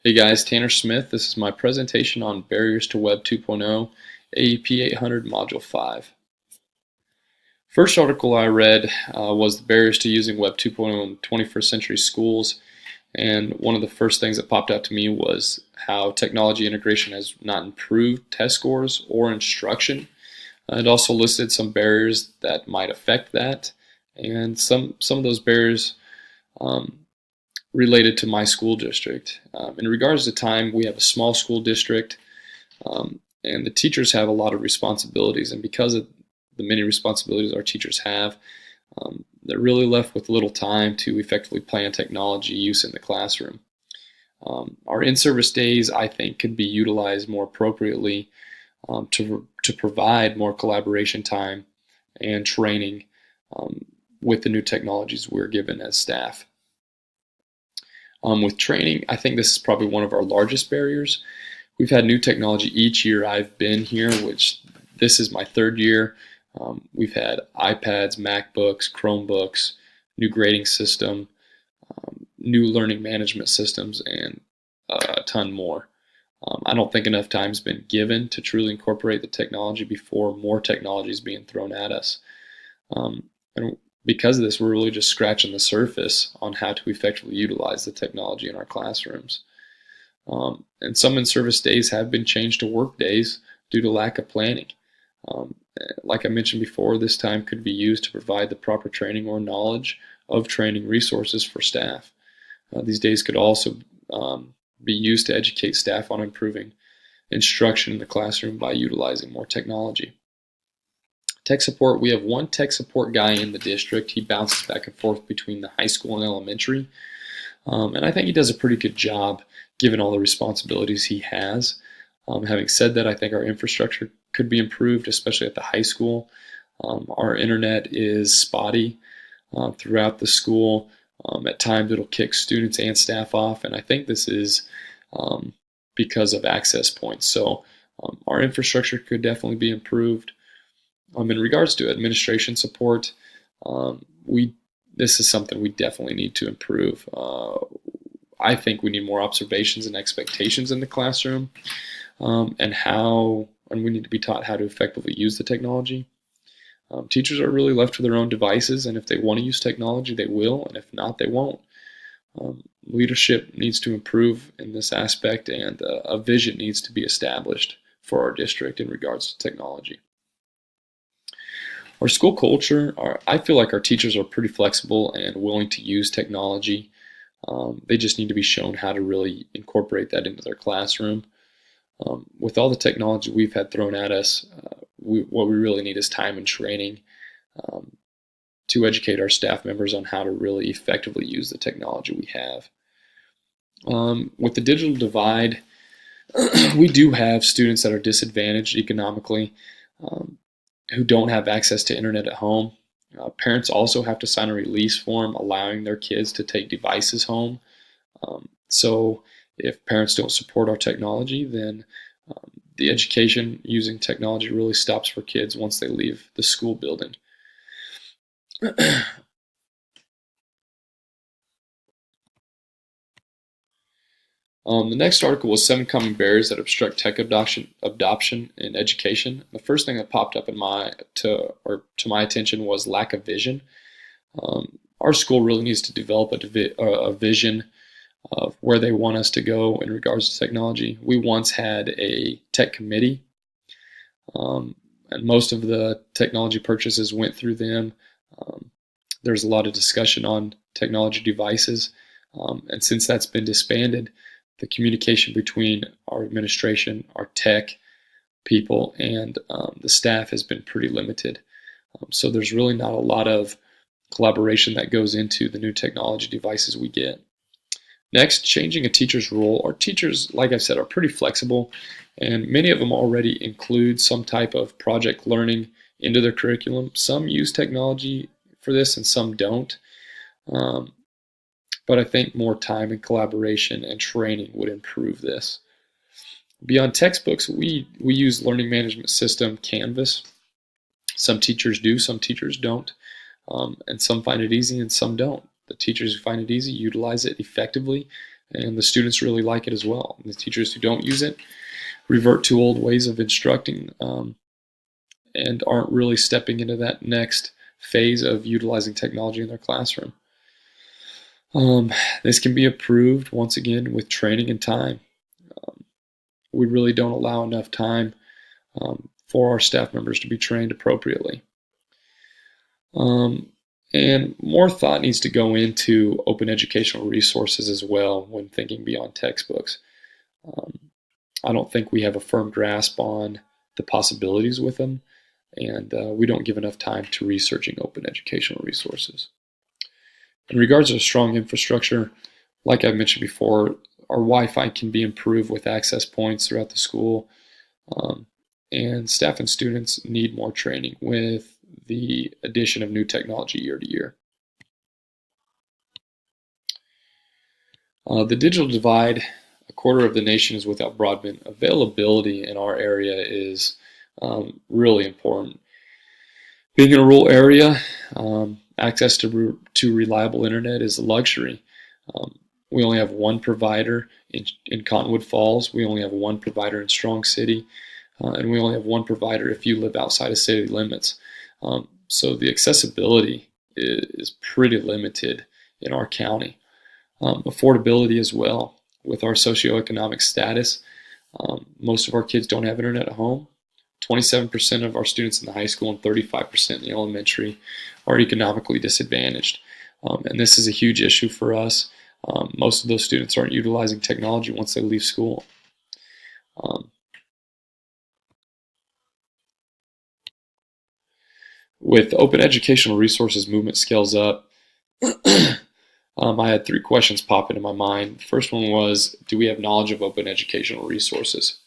Hey guys, Tanner Smith. This is my presentation on Barriers to Web 2.0, AEP 800 Module 5. First article I read was the barriers to using Web 2.0 in 21st century schools, and one of the first things that popped out to me was how technology integration has not improved test scores or instruction. It also listed some barriers that might affect that, and some of those barriers um, related to my school district. In regards to time, we have a small school district, and the teachers have a lot of responsibilities. And because of the many responsibilities our teachers have, they're really left with little time to effectively plan technology use in the classroom. Our in-service days, I think, could be utilized more appropriately to provide more collaboration time and training with the new technologies we're given as staff. With training, I think this is probably one of our largest barriers. We've had new technology each year I've been here, which this is my third year. We've had iPads, MacBooks, Chromebooks, new grading system, new learning management systems, and a ton more. I don't think enough time's been given to truly incorporate the technology before more technology is being thrown at us. And because of this, we're really just scratching the surface on how to effectively utilize the technology in our classrooms. And some in-service days have been changed to work days due to lack of planning. Like I mentioned before, this time could be used to provide the proper training or knowledge of training resources for staff. These days could also be used to educate staff on improving instruction in the classroom by utilizing more technology. Tech support, we have one tech support guy in the district. He bounces back and forth between the high school and elementary. And I think he does a pretty good job given all the responsibilities he has. Having said that, I think our infrastructure could be improved, especially at the high school. Our internet is spotty throughout the school. At times it'll kick students and staff off, and I think this is because of access points. So our infrastructure could definitely be improved. In regards to administration support, this is something we definitely need to improve. I think we need more observations and expectations in the classroom, and we need to be taught how to effectively use the technology. Teachers are really left to their own devices, and if they want to use technology, they will, and if not, they won't. Leadership needs to improve in this aspect, and a vision needs to be established for our district in regards to technology. Our school culture, I feel like our teachers are pretty flexible and willing to use technology. They just need to be shown how to really incorporate that into their classroom. With all the technology we've had thrown at us, what we really need is time and training to educate our staff members on how to really effectively use the technology we have. With the digital divide, we do have students that are disadvantaged economically, who don't have access to internet at home. Parents also have to sign a release form allowing their kids to take devices home. So if parents don't support our technology, then the education using technology really stops for kids once they leave the school building. The next article was 7 common barriers that obstruct tech adoption in education. The first thing that popped up to my attention was lack of vision. Our school really needs to develop a vision of where they want us to go in regards to technology. We once had a tech committee, and most of the technology purchases went through them. There's a lot of discussion on technology devices, and since that's been disbanded, the communication between our administration, our tech people, and the staff has been pretty limited. So there's really not a lot of collaboration that goes into the new technology devices we get. Next, changing a teacher's role. Our teachers, like I said, are pretty flexible, and many of them already include some type of project learning into their curriculum. Some use technology for this and some don't. But I think more time and collaboration and training would improve this. Beyond textbooks, we use learning management system Canvas. Some teachers do, some teachers don't, and some find it easy and some don't. The teachers who find it easy utilize it effectively, and the students really like it as well. And the teachers who don't use it revert to old ways of instructing and aren't really stepping into that next phase of utilizing technology in their classroom. This can be improved, once again, with training and time. We really don't allow enough time for our staff members to be trained appropriately. And more thought needs to go into open educational resources as well when thinking beyond textbooks. I don't think we have a firm grasp on the possibilities with them, and we don't give enough time to researching open educational resources. In regards to strong infrastructure, like I mentioned before, our Wi-Fi can be improved with access points throughout the school, and staff and students need more training with the addition of new technology year to year. The digital divide: a quarter of the nation is without broadband. Availability in our area is really important. Being in a rural area, access to reliable internet is a luxury. We only have one provider in Cottonwood Falls. We only have one provider in Strong City. And we only have one provider if you live outside of city limits. So the accessibility is pretty limited in our county. Affordability as well. With our socioeconomic status, most of our kids don't have internet at home. 27% of our students in the high school and 35% in the elementary are economically disadvantaged. And this is a huge issue for us. Most of those students aren't utilizing technology once they leave school. With open educational resources movement scales up, I had 3 questions pop into my mind. The first one was, do we have knowledge of open educational resources?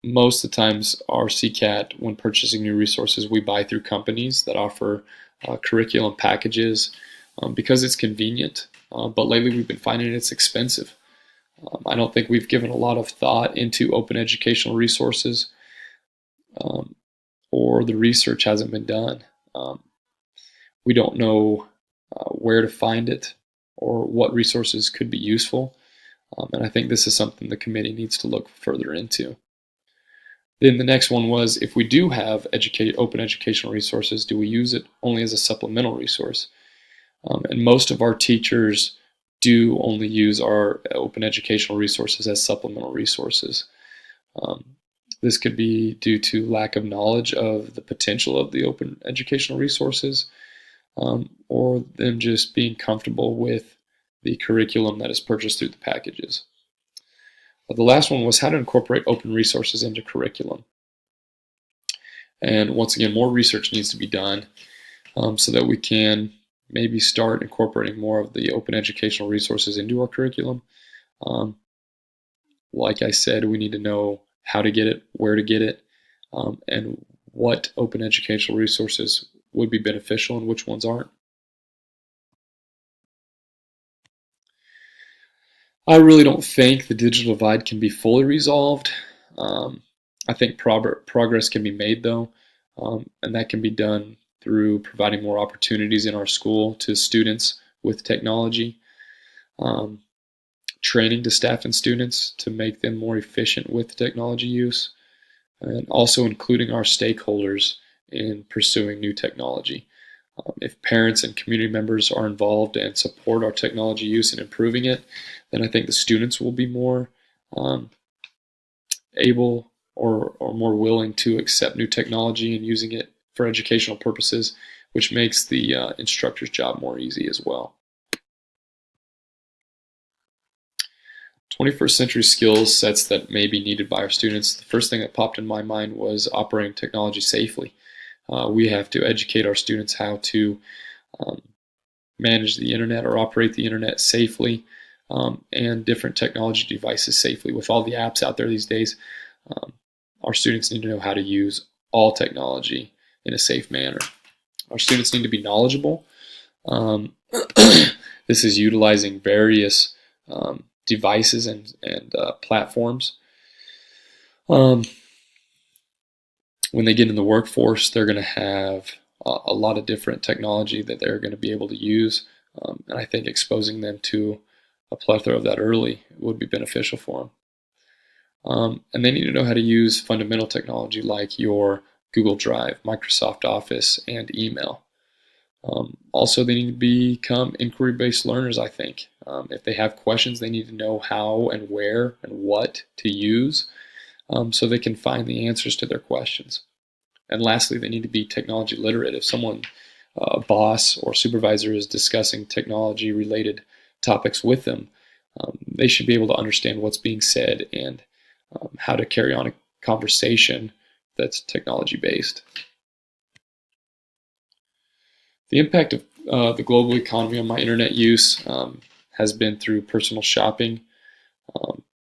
Most of the times our CCAT, when purchasing new resources, we buy through companies that offer curriculum packages because it's convenient, but lately we've been finding it's expensive. I don't think we've given a lot of thought into open educational resources, or the research hasn't been done. We don't know where to find it or what resources could be useful, and I think this is something the committee needs to look further into. Then the next one was, if we do have open educational resources, do we use it only as a supplemental resource? And most of our teachers do only use our open educational resources as supplemental resources. This could be due to lack of knowledge of the potential of the open educational resources, or them just being comfortable with the curriculum that is purchased through the packages. The last one was how to incorporate open resources into curriculum. And once again, more research needs to be done so that we can maybe start incorporating more of the open educational resources into our curriculum. Like I said, we need to know how to get it, where to get it, and what open educational resources would be beneficial and which ones aren't. I really don't think the digital divide can be fully resolved. I think progress can be made, though, and that can be done through providing more opportunities in our school to students with technology, training to staff and students to make them more efficient with technology use, and also including our stakeholders in pursuing new technology. If parents and community members are involved and support our technology use and improving it, then I think the students will be more able or more willing to accept new technology and using it for educational purposes, which makes the instructor's job more easy as well. 21st century skills sets that may be needed by our students. The first thing that popped in my mind was operating technology safely. We have to educate our students how to manage the internet or operate the internet safely, and different technology devices safely. With all the apps out there these days, our students need to know how to use all technology in a safe manner. Our students need to be knowledgeable. This is utilizing various devices and platforms. When they get in the workforce, they're going to have a lot of different technology that they're going to be able to use. And I think exposing them to a plethora of that early would be beneficial for them. And they need to know how to use fundamental technology like your Google Drive, Microsoft Office, and email. Also, they need to become inquiry-based learners, I think. If they have questions, they need to know how and where and what to use so they can find the answers to their questions. And lastly, they need to be technology literate. If someone, boss or supervisor, is discussing technology-related topics with them, they should be able to understand what's being said and how to carry on a conversation that's technology-based. The impact of the global economy on my internet use has been through personal shopping,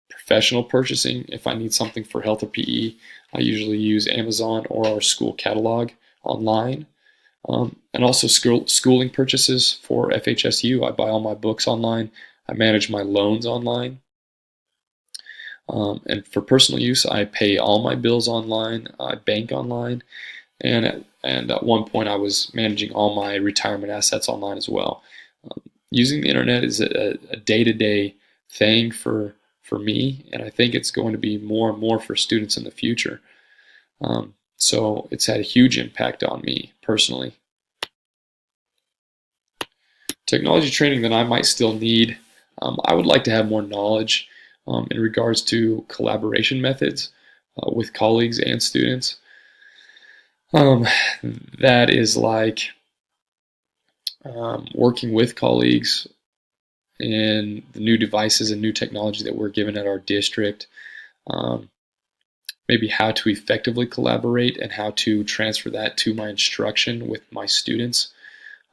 professional purchasing. If I need something for health or PE, I usually use Amazon or our school catalog online. And also schooling purchases for FHSU. I buy all my books online. I manage my loans online. And for personal use, I pay all my bills online. I bank online. And at one point, I was managing all my retirement assets online as well. Using the internet is a day-to-day thing for me, and I think it's going to be more and more for students in the future. So it's had a huge impact on me personally. Technology training that I might still need, I would like to have more knowledge in regards to collaboration methods with colleagues and students. That is like working with colleagues in the new devices and new technology that we're given at our district, maybe how to effectively collaborate and how to transfer that to my instruction with my students.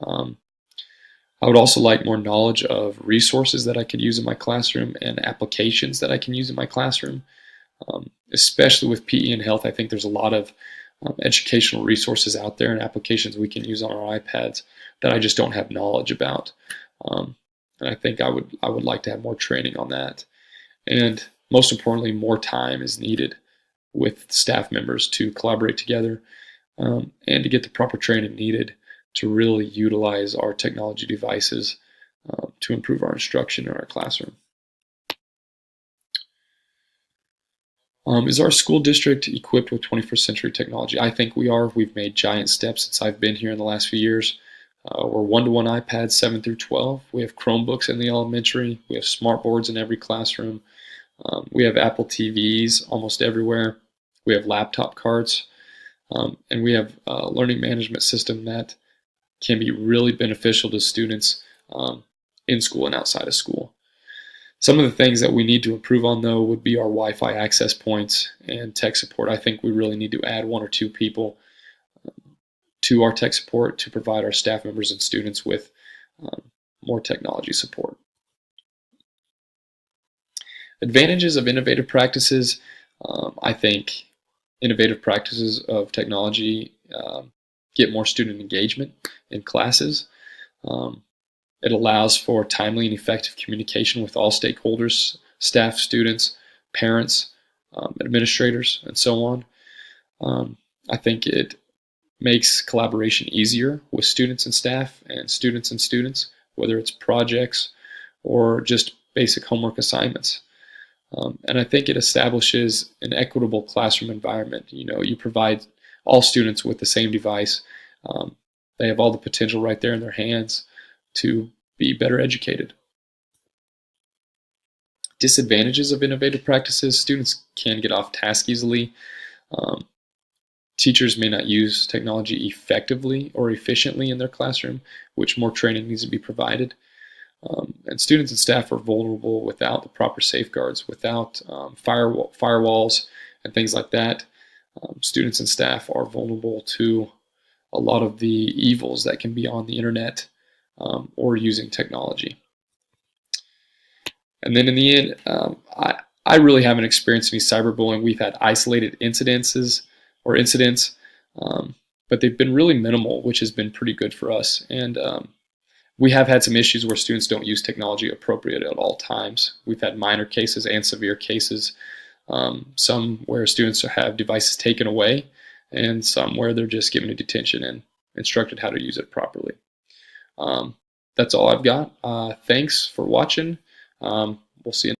I would also like more knowledge of resources that I could use in my classroom and applications that I can use in my classroom, especially with PE and health. I think there's a lot of educational resources out there and applications we can use on our iPads that I just don't have knowledge about. And I think I would like to have more training on that. And most importantly, more time is needed with staff members to collaborate together and to get the proper training needed to really utilize our technology devices to improve our instruction in our classroom. Is our school district equipped with 21st century technology? I think we are. We've made giant steps since I've been here in the last few years. We're one-to-one iPads 7 through 12. We have Chromebooks in the elementary. We have smart boards in every classroom. We have Apple TVs almost everywhere. We have laptop carts. And we have a learning management system that can be really beneficial to students in school and outside of school. Some of the things that we need to improve on, though, would be our Wi-Fi access points and tech support. I think we really need to add 1 or 2 people to our tech support to provide our staff members and students with more technology support. Advantages of innovative practices. I think innovative practices of technology get more student engagement in classes. It allows for timely and effective communication with all stakeholders, staff, students, parents, administrators, and so on. I think it makes collaboration easier with students and staff and students, whether it's projects or just basic homework assignments. And I think it establishes an equitable classroom environment. You provide all students with the same device. They have all the potential right there in their hands to be better educated. Disadvantages of innovative practices. Students can get off task easily. Teachers may not use technology effectively or efficiently in their classroom, which more training needs to be provided. And students and staff are vulnerable without the proper safeguards, without firewalls and things like that. Students and staff are vulnerable to a lot of the evils that can be on the internet or using technology. And then in the end, I really haven't experienced any cyberbullying. We've had isolated incidents, but they've been really minimal, which has been pretty good for us. And we have had some issues where students don't use technology appropriate at all times. We've had minor cases and severe cases, some where students have devices taken away, and some where they're just given a detention and instructed how to use it properly. that's all I've got. Thanks for watching. We'll see you.